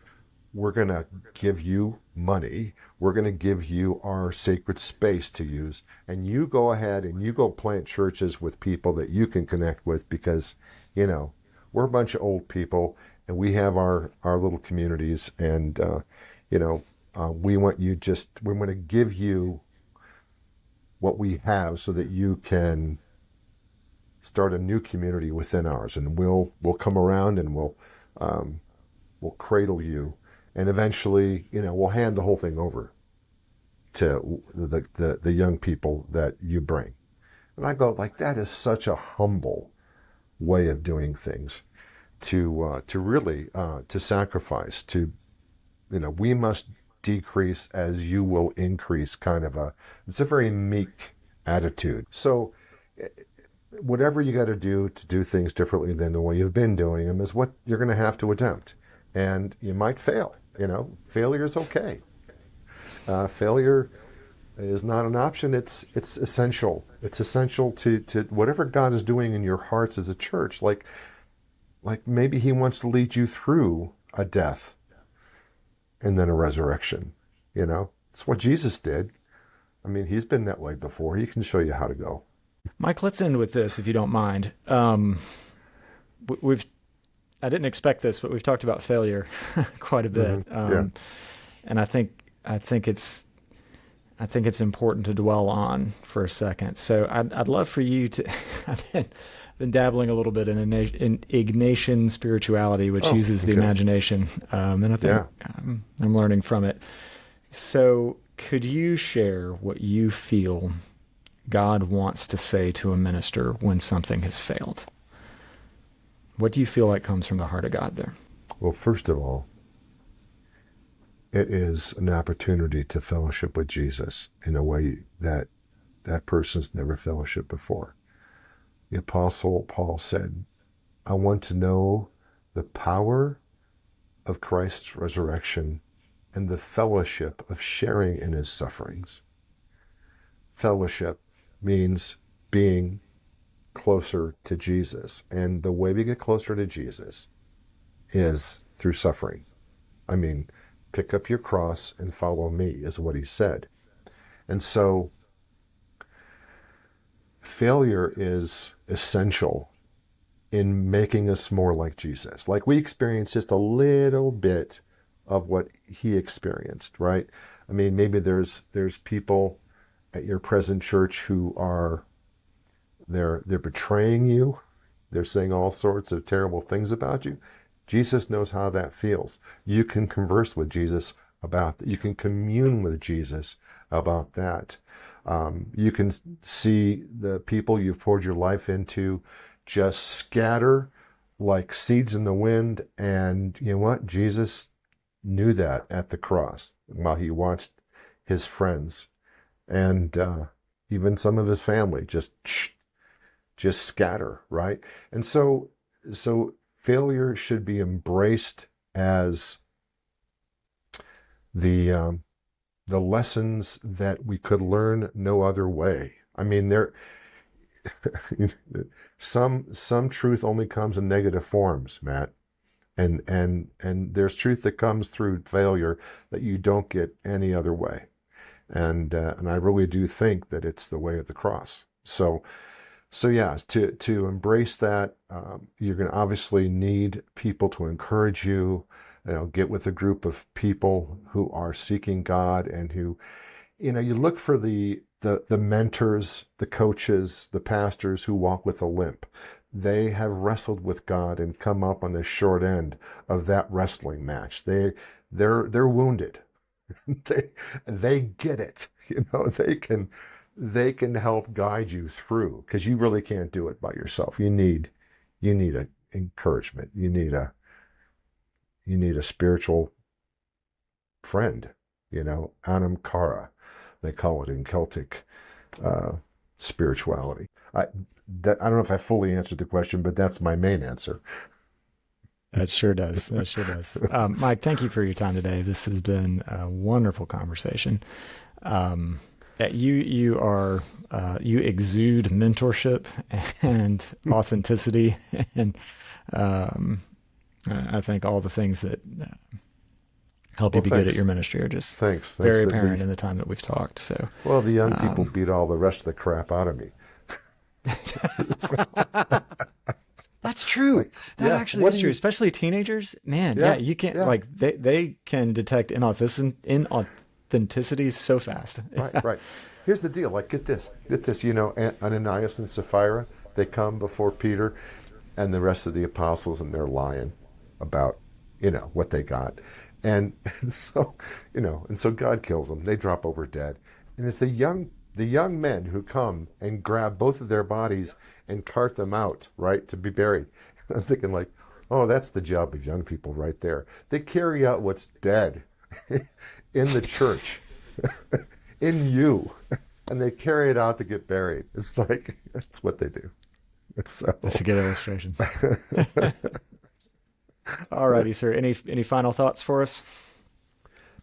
we're going to give you money. We're going to give you our sacred space to use. And you go ahead and you go plant churches with people that you can connect with because, you know, we're a bunch of old people and we have our little communities. And, you know, we want to give you what we have so that you can start a new community within ours. And we'll come around and um, we'll cradle you, and eventually, you know, we'll hand the whole thing over to the young people that you bring. And I go like, that is such a humble way of doing things. To really to sacrifice, to, you know, we must decrease as you will increase, kind of a, it's a very meek attitude. So whatever you got to do things differently than the way you've been doing them is what you're going to have to attempt. And you might fail. You know, failure is okay. Failure is not an option. It's essential. It's essential to whatever God is doing in your hearts as a church. Like maybe He wants to lead you through a death and then a resurrection. You know, it's what Jesus did. I mean, He's been that way before. He can show you how to go. Mike, let's end with this, if you don't mind. We've I didn't expect this, but we've talked about failure quite a Hmm. bit, Yeah. and I think it's important to dwell on for a second. So I'd love for you to. I've been dabbling a little bit in Ignatian spirituality, which Oh, uses the okay. imagination, and I think Yeah. I'm learning from it. So, could you share what you feel God wants to say to a minister when something has failed? What do you feel like comes from the heart of God there? Well, first of all, it is an opportunity to fellowship with Jesus in a way that that person's never fellowshiped before. The Apostle Paul said, I want to know the power of Christ's resurrection and the fellowship of sharing in his sufferings. Fellowship means being closer to Jesus. And the way we get closer to Jesus is through suffering. I mean, pick up your cross and follow me is what he said. And so failure is essential in making us more like Jesus. Like we experience just a little bit of what he experienced, right? I mean, maybe there's people at your present church who are they're betraying you. They're saying all sorts of terrible things about you. Jesus knows how that feels. You can converse with Jesus about that. You can commune with Jesus about that. You can see the people you've poured your life into just scatter like seeds in the wind. And you know what? Jesus knew that at the cross while he watched his friends and even some of his family just scatter, right? And so failure should be embraced as the lessons that we could learn no other way. I mean, some truth only comes in negative forms, Matt. And there's truth that comes through failure that you don't get any other way. And I really do think that it's the way of the cross. So yeah, to embrace that, you're going to obviously need people to encourage you. You know, get with a group of people who are seeking God and who, you know, you look for the mentors, the coaches, the pastors who walk with a limp. They have wrestled with God and come up on the short end of that wrestling match. They're wounded. they get it. You know, they can help guide you through, because you really can't do it by yourself. You need a encouragement. You need a spiritual friend. You know, Anam Cara, they call it in Celtic spirituality. I don't know if I fully answered the question, but that's my main answer. That sure does. That sure does. Mike, thank you for your time today. This has been a wonderful conversation. You exude mentorship and authenticity, and I think all the things that help you be good at your ministry are just very apparent in the time that we've talked. So, well, the young people beat all the rest of the crap out of me. That's true. That actually is true, especially teenagers. Man, you can't like they can detect inauthenticity so fast. Right. Here's the deal. Like, get this. You know, Ananias and Sapphira, they come before Peter and the rest of the apostles, and they're lying about, you know, what they got, and so God kills them. They drop over dead, and it's the young men who come and grab both of their bodies and cart them out, right, to be buried. I'm thinking, like, oh, that's the job of young people right there. They carry out what's dead in the church, in you, and they carry it out to get buried. It's like, that's what they do. So. That's a good illustration. All righty, sir. Any final thoughts for us?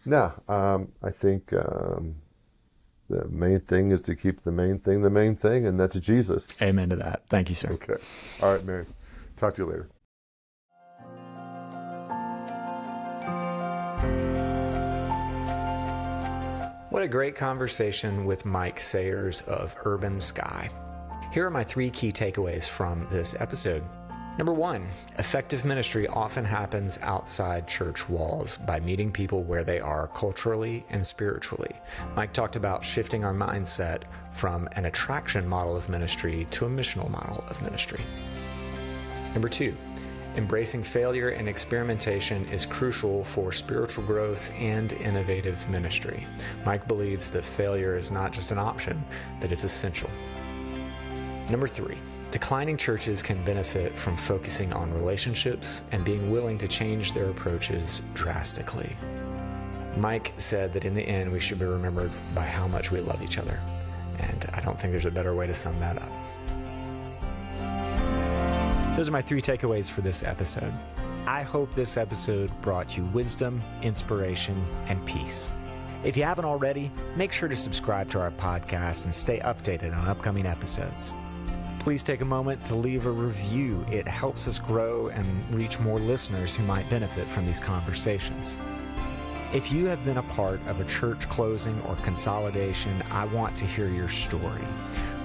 No, I think the main thing is to keep the main thing, and that's Jesus. Amen to that. Thank you, sir. Okay. All right, Mary. Talk to you later. What a great conversation with Mike Sares of Urban Skye. Here are my 3 key takeaways from this episode. Number 1, effective ministry often happens outside church walls by meeting people where they are culturally and spiritually. Mike talked about shifting our mindset from an attraction model of ministry to a missional model of ministry. Number 2, embracing failure and experimentation is crucial for spiritual growth and innovative ministry. Mike believes that failure is not just an option, that it's essential. Number 3, declining churches can benefit from focusing on relationships and being willing to change their approaches drastically. Mike said that in the end, we should be remembered by how much we love each other. And I don't think there's a better way to sum that up. Those are my 3 takeaways for this episode. I hope this episode brought you wisdom, inspiration, and peace. If you haven't already, make sure to subscribe to our podcast and stay updated on upcoming episodes. Please take a moment to leave a review. It helps us grow and reach more listeners who might benefit from these conversations. If you have been a part of a church closing or consolidation, I want to hear your story.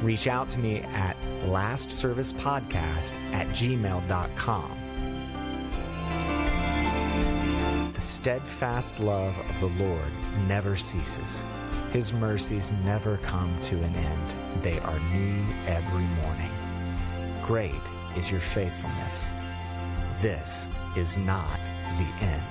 Reach out to me at lastservicepodcast@gmail.com. The steadfast love of the Lord never ceases. His mercies never come to an end. They are new every morning. Great is your faithfulness. This is not the end.